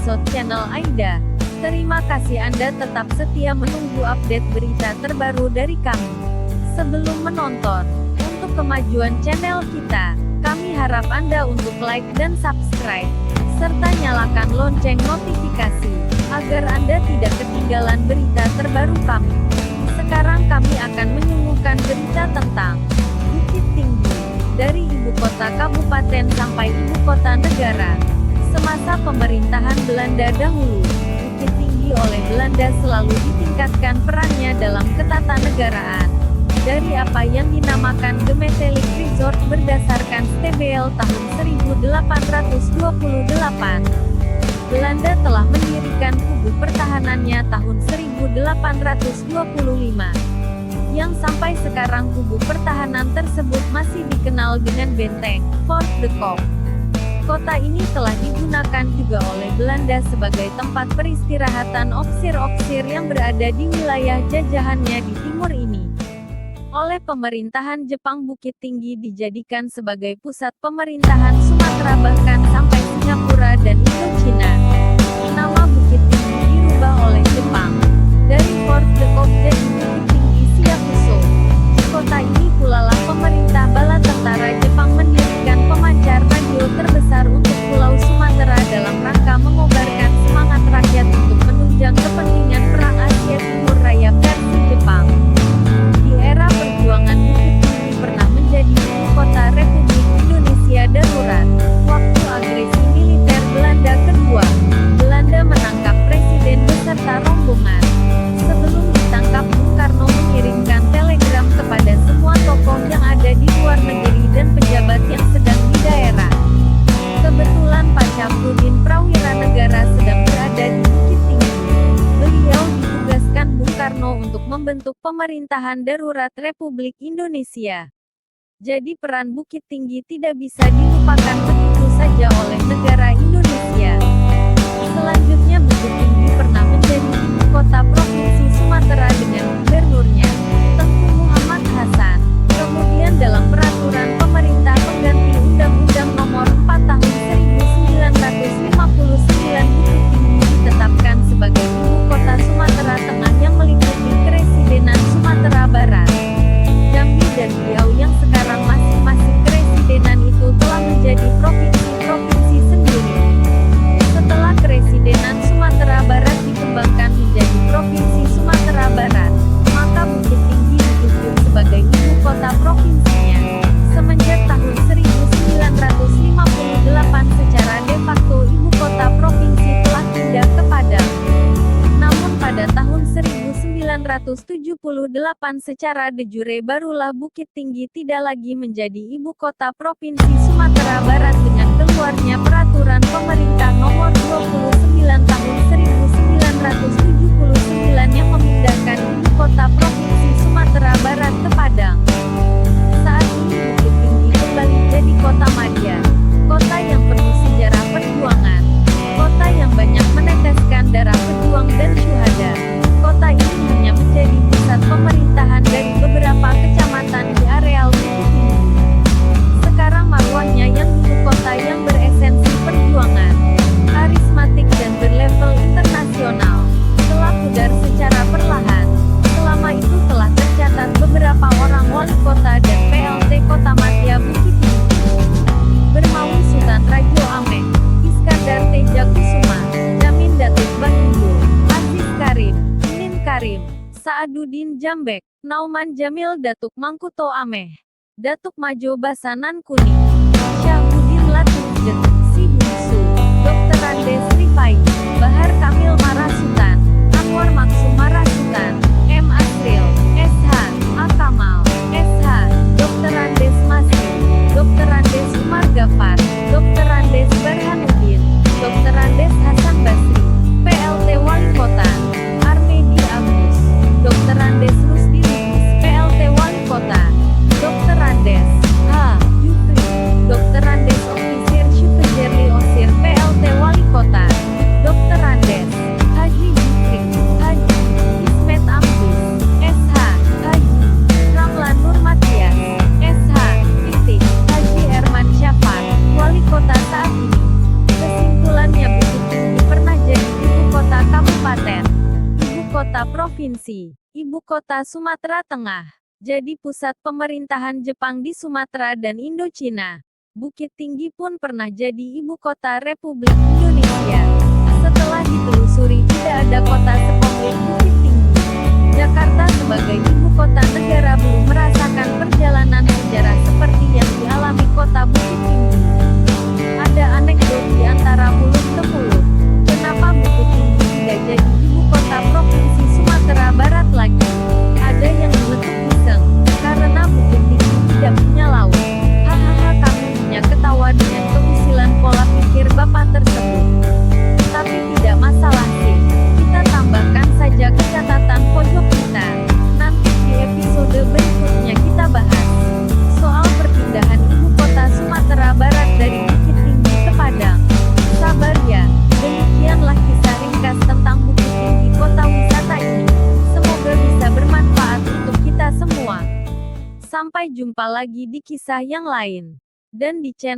episode channel Aida. Terima kasih Anda tetap setia menunggu update berita terbaru dari kami. Sebelum menonton, untuk kemajuan channel kita, kami harap Anda untuk like dan subscribe, serta nyalakan lonceng notifikasi, agar Anda tidak ketinggalan berita terbaru kami. Sekarang kami akan menyuguhkan berita tentang Bukit Tinggi, dari ibu kota kabupaten sampai ibu kota negara. Semasa pemerintahan Belanda dahulu, Bukit Tinggi oleh Belanda selalu ditingkatkan perannya dalam ketatanegaraan. Dari apa yang dinamakan Gemeentelijk Resort berdasarkan STBL tahun 1828. Belanda telah mendirikan kubu pertahanannya tahun 1825. Yang sampai sekarang kubu pertahanan tersebut masih dikenal dengan benteng Fort de Kock. Kota ini telah digunakan juga oleh Belanda sebagai tempat peristirahatan oksir-oksir yang berada di wilayah jajahannya di timur ini. Oleh pemerintahan Jepang, Bukit Tinggi dijadikan sebagai pusat pemerintahan Sumatera bahkan sampai Singapura dan Indochina. Nama Bukit Tinggi dirubah oleh Jepang dari Fort de Kock jadi Bukit Tinggi Siakuso. Di kota ini pula lah pemerintah bala tentara Jepang mendirikan pemancar radio terbesar untuk Pulau Sumatera dalam rangka mengobarkan semangat rakyat untuk menunjang kepentingan Perang Asia Timur Raya versi Jepang. Di era perjuangan, Bukit Tinggi pernah menjadi ibu kota Republik Indonesia darurat. Waktu agresi militer Belanda kedua, Belanda menangkap presiden beserta rombongan. Sebelum ditangkap, Bung Karno mengirimkan telegram kepada semua tokoh yang ada di luar negeri dan pejabat yang sedang di daerah. Kebetulan Pak Syafruddin Prawira Negara sedang berada di Bukit Tinggi. Beliau ditugaskan Bung Karno untuk membentuk pemerintahan darurat Republik Indonesia. Jadi peran Bukit Tinggi tidak bisa dilupakan begitu saja oleh negara Indonesia. Selanjutnya, Bukit Tinggi pernah menjadi ibu kota Provinsi Sumatera dengan gubernurnya, Tengku Muhammad Hasan. Kemudian dalam peraturan pemerintah pengganti Undang-Undang Nomor 4 Tahun 1959, Bukit Tinggi ditetapkan sebagai ibu kota Sumatera Tengah yang meliputi Kresidenan Sumatera Barat, Jambi dan Riau yang sekarang masing-masing kresidenan itu telah menjadi provinsi-provinsi sendiri. Setelah Kresidenan Sumatera Barat dikembangkan menjadi Provinsi Sumatera Barat, maka Bukit Tinggi ditunjuk sebagai ibu kota provinsinya. Semenjak tahun 1958 secara de facto ibu kota provinsi telah pindah ke Padang. Namun pada tahun 1978 secara de jure barulah Bukit Tinggi tidak lagi menjadi ibu kota provinsi Sumatera Barat dengan keluarnya peraturan pemerintah nomor 29 tahun 1979 yang memindahkan ibu kota provinsi Sumatera Barat ke Padang. Saat ini Bukit Tinggi kembali jadi kota madya, kota yang penuh sejarah perjuangan, kota yang banyak meneteskan darah pejuang dan syuhada. Kota ini hanya menjadi pusat pemerintahan dari beberapa kecamatan di areal Bukit Tinggi. Sekarang marwahnya yang dulu kota yang beresensi perjuangan, karismatik dan berlevel internasional, telah pudar secara perlahan. Selama itu telah tercatat beberapa orang wali kota dan PLT Kota Madya Bukit Tinggi. Bermawi Sultan Rajo Ameh, Iskandar Teja Kusuma, Jamin Datuk Bahindo, Aziz Karim, Inin Karim, Saaduddin Jambek, Nauman Jamil Datuk Mangkuto Ameh, Datuk Majo Basanan Kuning, Syahbudin Latif Datuk Si Bungsu, Dr. Andes Rifai, Bahar Kamil Marasutan, Anwar Maksum Marasutan, M. Asril, SH, A. Kamal, SH, Dr. Andes Masri, Dr. Andes Umar Gafar, Dr. Andes Barhanuddin, Dr. Andes Hasan Basri, PLT Wali Kota, Armedi Agus, Dr. Andes Rusdi Lubis, PLT Wali Kota, Dr. Andes H. Jufri, Dr. Andes Ofisir Syukejerli Osir, PLT Wali Kota. Provinsi, Ibu Kota Sumatera Tengah, jadi pusat pemerintahan Jepang di Sumatera dan Indochina. Bukit Tinggi pun pernah jadi ibu kota Republik Indonesia. Setelah ditelusuri tidak ada kota sekomplit Bukit Tinggi. Jakarta sebagai ibu kota negara belum merasakan perjalanan sejarah seperti yang dialami kota Bukit Tinggi. Ada anekdot di antara mulut ke mulut. Kenapa Bukit Tinggi tidak jadi ibu kota Provinsi Sumatera Barat lagi? Ada yang meletup pisang, karena Bukit Tinggi tidak punya laut. Hahaha, kami punya ketawa dengan keusilan pola pikir bapak tersebut. Tapi tidak masalah sih, kita tambahkan saja ke catatan pojok kita. Nanti di episode berikutnya kita bahas soal perpindahan ibu kota Sumatera Barat dari Bukit Tinggi ke Padang. Sabar ya, demikianlah kisah ringkas tentang Bukit Tinggi, kota wisata ini. Semoga bisa bermanfaat untuk kita semua. Sampai jumpa lagi di kisah yang lain. Dan di channel